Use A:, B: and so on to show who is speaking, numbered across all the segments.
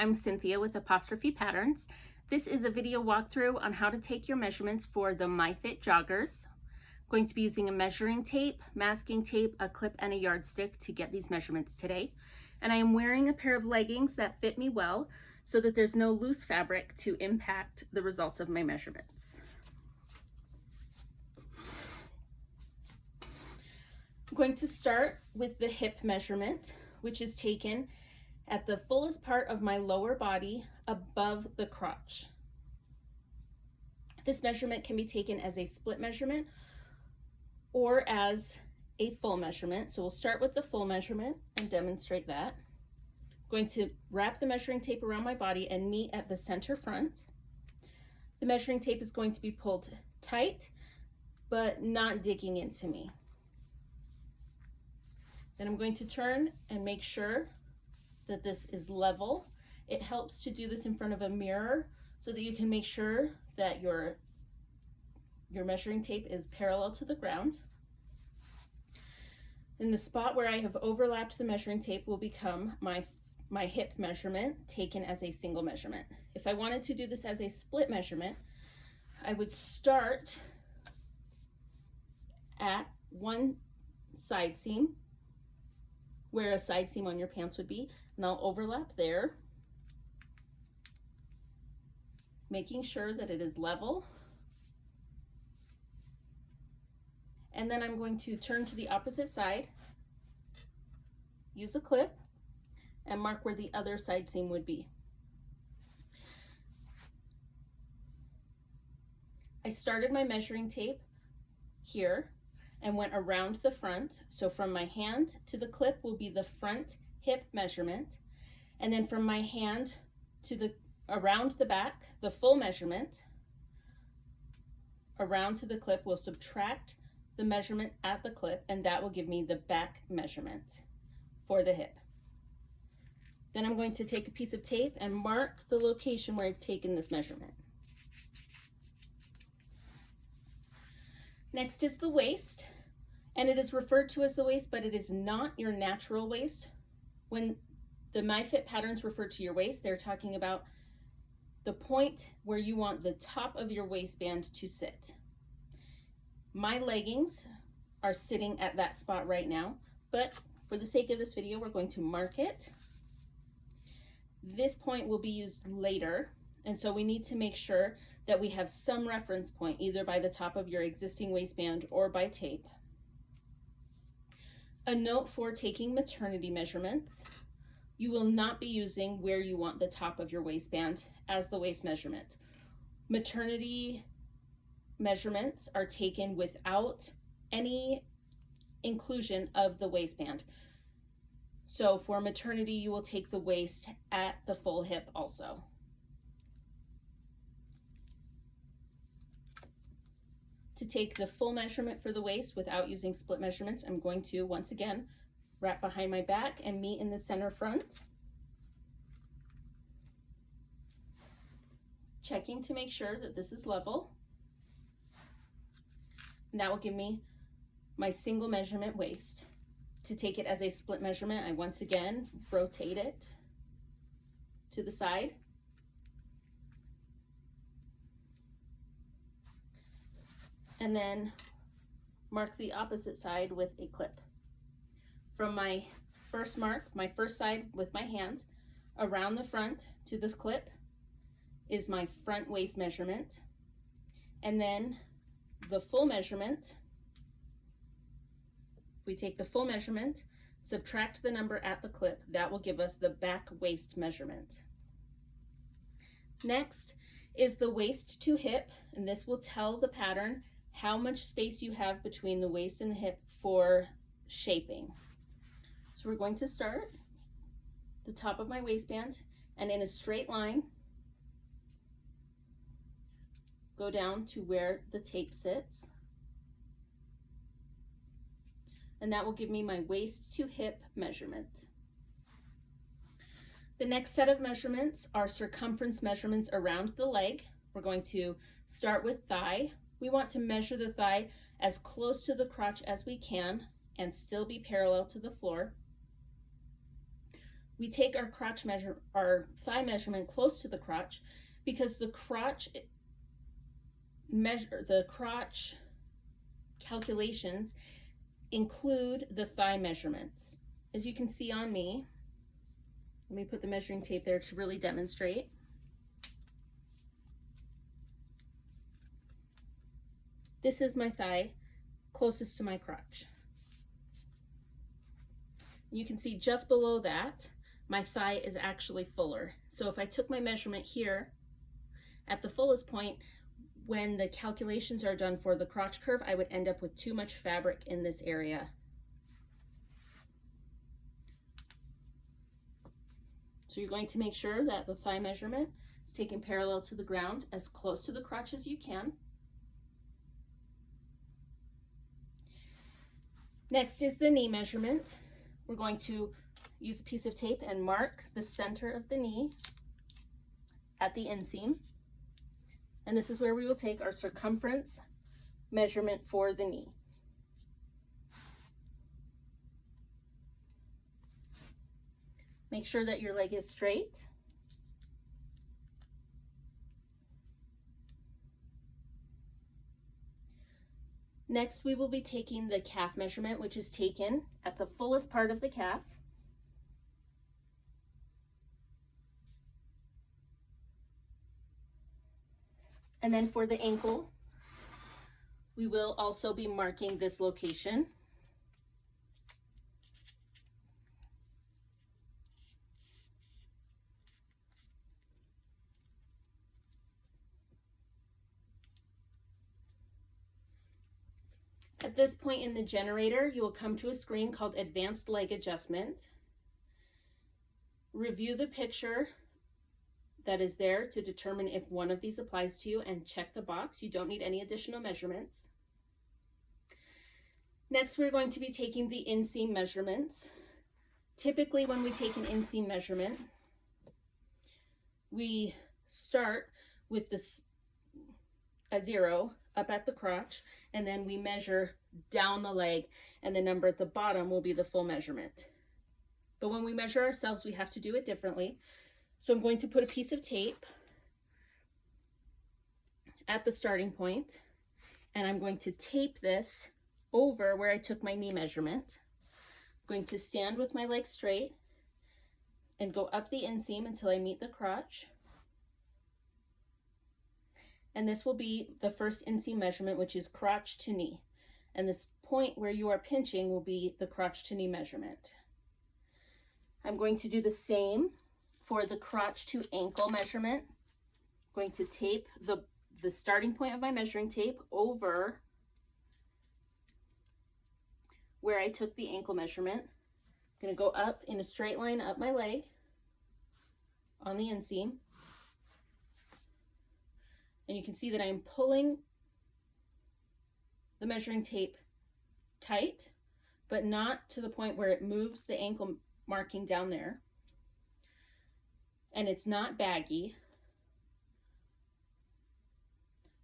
A: I'm Cynthia with Apostrophe Patterns. This is a video walkthrough on how to take your measurements for the MyFit joggers. I'm going to be using a measuring tape, masking tape, a clip, and a yardstick to get these measurements today. And I am wearing a pair of leggings that fit me well so that there's no loose fabric to impact the results of my measurements. I'm going to start with the hip measurement, which is taken at the fullest part of my lower body above the crotch. This measurement can be taken as a split measurement or as a full measurement. So we'll start with the full measurement and demonstrate that. I'm going to wrap the measuring tape around my body and meet at the center front. The measuring tape is going to be pulled tight, but not digging into me. Then I'm going to turn and make sure that this is level. It helps to do this in front of a mirror so that you can make sure that your measuring tape is parallel to the ground. In the spot where I have overlapped the measuring tape will become my hip measurement taken as a single measurement. If I wanted to do this as a split measurement, I would start at one side seam, where a side seam on your pants would be, and I'll overlap there, making sure that it is level. And then I'm going to turn to the opposite side, use a clip, and mark where the other side seam would be. I started my measuring tape here and went around the front. So from my hand to the clip will be the front hip measurement. And then from my hand to around the back, the full measurement, around to the clip will subtract the measurement at the clip, and that will give me the back measurement for the hip. Then I'm going to take a piece of tape and mark the location where I've taken this measurement. Next is the waist, and it is referred to as the waist, but it is not your natural waist. When the MyFit patterns refer to your waist, they're talking about the point where you want the top of your waistband to sit. My leggings are sitting at that spot right now, but for the sake of this video, we're going to mark it. This point will be used later, and so we need to make sure that we have some reference point, either by the top of your existing waistband or by tape. A note for taking maternity measurements: you will not be using where you want the top of your waistband as the waist measurement. Maternity measurements are taken without any inclusion of the waistband. So for maternity, you will take the waist at the full hip also. To take the full measurement for the waist without using split measurements, I'm going to, once again, wrap behind my back and meet in the center front. Checking to make sure that this is level. And that will give me my single measurement waist. To take it as a split measurement, I once again rotate it to the side. And then mark the opposite side with a clip. From my first mark, my first side with my hand, around the front to this clip is my front waist measurement. And then the full measurement, if we take the full measurement, subtract the number at the clip, that will give us the back waist measurement. Next is the waist to hip, and this will tell the pattern how much space you have between the waist and the hip for shaping. So we're going to start the top of my waistband and in a straight line go down to where the tape sits, and that will give me my waist to hip measurement. The next set of measurements are circumference measurements around the leg. We're going to start with thigh. We want to measure the thigh as close to the crotch as we can and still be parallel to the floor. we take our thigh measurement close to the crotch because the crotch calculations include the thigh measurements. As you can see on me, let me put the measuring tape there to really demonstrate. This is my thigh closest to my crotch. You can see just below that, my thigh is actually fuller. So if I took my measurement here at the fullest point, when the calculations are done for the crotch curve, I would end up with too much fabric in this area. So you're going to make sure that the thigh measurement is taken parallel to the ground, as close to the crotch as you can. Next is the knee measurement. We're going to use a piece of tape and mark the center of the knee at the inseam. And this is where we will take our circumference measurement for the knee. Make sure that your leg is straight. Next, we will be taking the calf measurement, which is taken at the fullest part of the calf. And then for the ankle, we will also be marking this location. At this point in the generator, you will come to a screen called Advanced Leg Adjustment. Review the picture that is there to determine if one of these applies to you and check the box. You don't need any additional measurements. Next, we're going to be taking the inseam measurements. Typically, when we take an inseam measurement, we start with a 0 up at the crotch, and then we measure down the leg, and the number at the bottom will be the full measurement. But when we measure ourselves, we have to do it differently. So I'm going to put a piece of tape at the starting point, and I'm going to tape this over where I took my knee measurement. I'm going to stand with my leg straight and go up the inseam until I meet the crotch. And this will be the first inseam measurement, which is crotch to knee. And this point where you are pinching will be the crotch to knee measurement. I'm going to do the same for the crotch to ankle measurement. I'm going to tape the starting point of my measuring tape over where I took the ankle measurement. I'm going to go up in a straight line up my leg on the inseam. And you can see that I'm pulling the measuring tape tight, but not to the point where it moves the ankle marking down there. And it's not baggy.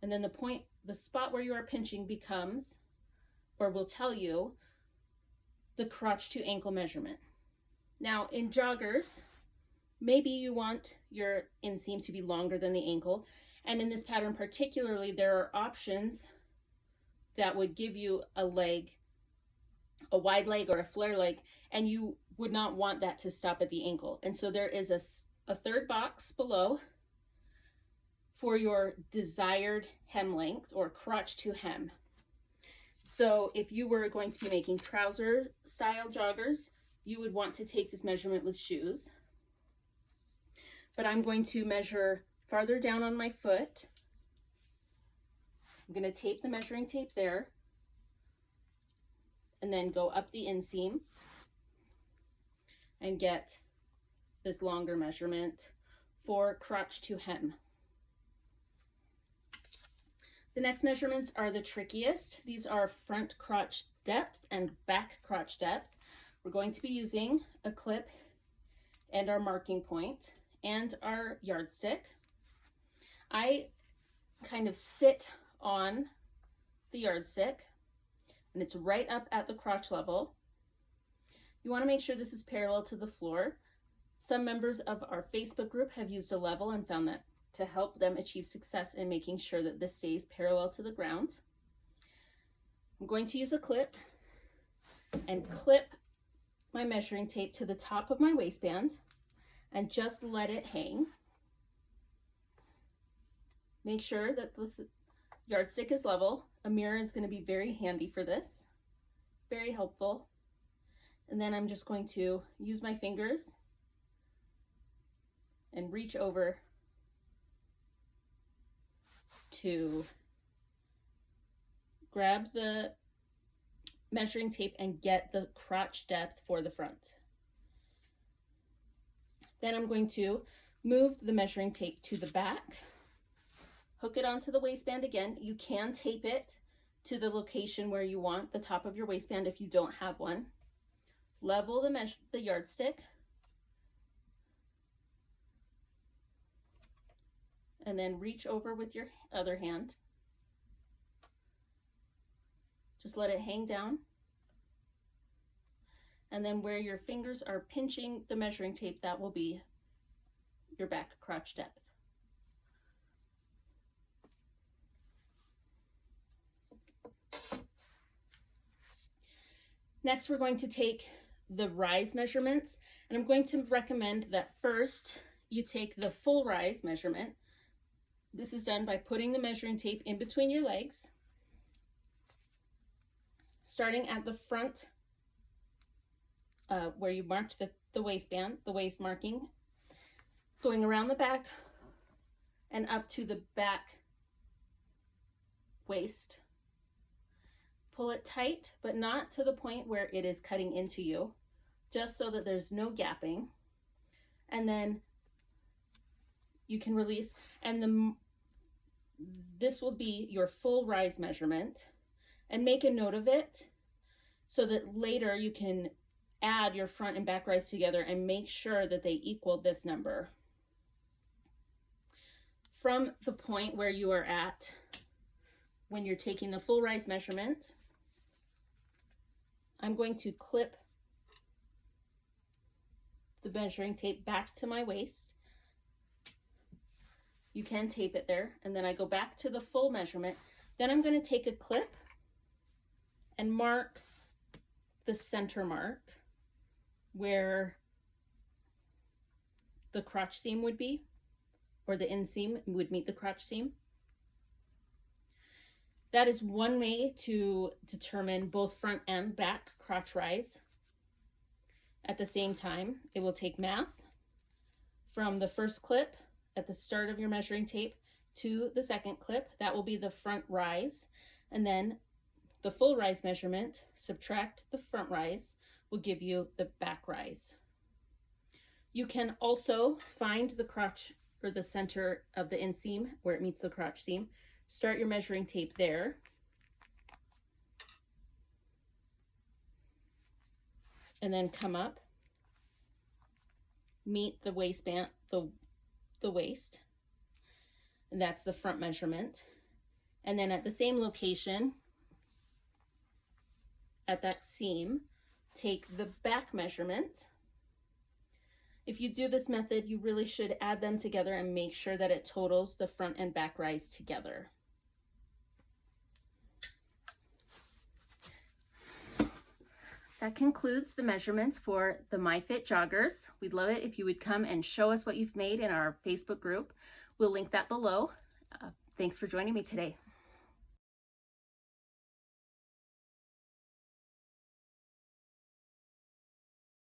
A: And then the spot where you are pinching becomes, or will tell you, the crotch to ankle measurement. Now in joggers, maybe you want your inseam to be longer than the ankle. And in this pattern particularly, there are options that would give you a leg, a wide leg or a flare leg, and you would not want that to stop at the ankle. And so there is a third box below for your desired hem length or crotch to hem. So if you were going to be making trouser style joggers, you would want to take this measurement with shoes. But I'm going to measure farther down on my foot. I'm going to tape the measuring tape there and then go up the inseam and get this longer measurement for crotch to hem. The next measurements are the trickiest. These are front crotch depth and back crotch depth. We're going to be using a clip and our marking point and our yardstick. I kind of sit on the yardstick and it's right up at the crotch level. You want to make sure this is parallel to the floor. Some members of our Facebook group have used a level and found that to help them achieve success in making sure that this stays parallel to the ground. I'm going to use a clip and clip my measuring tape to the top of my waistband and just let it hang. Make sure that the yardstick is level. A mirror is going to be very handy for this, very helpful. And then I'm just going to use my fingers and reach over to grab the measuring tape and get the crotch depth for the front. Then I'm going to move the measuring tape to the back, hook it onto the waistband again. You can tape it to the location where you want the top of your waistband if you don't have one. Level the yardstick, and then reach over with your other hand. Just let it hang down. And then where your fingers are pinching the measuring tape, that will be your back crotch depth. Next, we're going to take the rise measurements, and I'm going to recommend that first you take the full rise measurement. This is done by putting the measuring tape in between your legs, starting at the front where you marked the waistband, the waist marking, going around the back and up to the back waist. Pull it tight, but not to the point where it is cutting into you, just so that there's no gapping. And then you can release, and this will be your full rise measurement. And make a note of it so that later you can add your front and back rise together and make sure that they equal this number. From the point where you are at when you're taking the full rise measurement, I'm going to clip the measuring tape back to my waist. You can tape it there, and then I go back to the full measurement. Then I'm going to take a clip and mark the center mark where the crotch seam would be, or the inseam would meet the crotch seam. That is one way to determine both front and back crotch rise. At the same time, it will take math from the first clip at the start of your measuring tape to the second clip. That will be the front rise, and then the full rise measurement, subtract the front rise, will give you the back rise. You can also find the crotch or the center of the inseam where it meets the crotch seam. Start your measuring tape there. And then come up, meet the waistband, the waist, and that's the front measurement. And then at the same location, at that seam, take the back measurement. If you do this method, you really should add them together and make sure that it totals the front and back rise together. That concludes the measurements for the MyFit joggers. We'd love it if you would come and show us what you've made in our Facebook group. We'll link that below. Thanks for joining me today.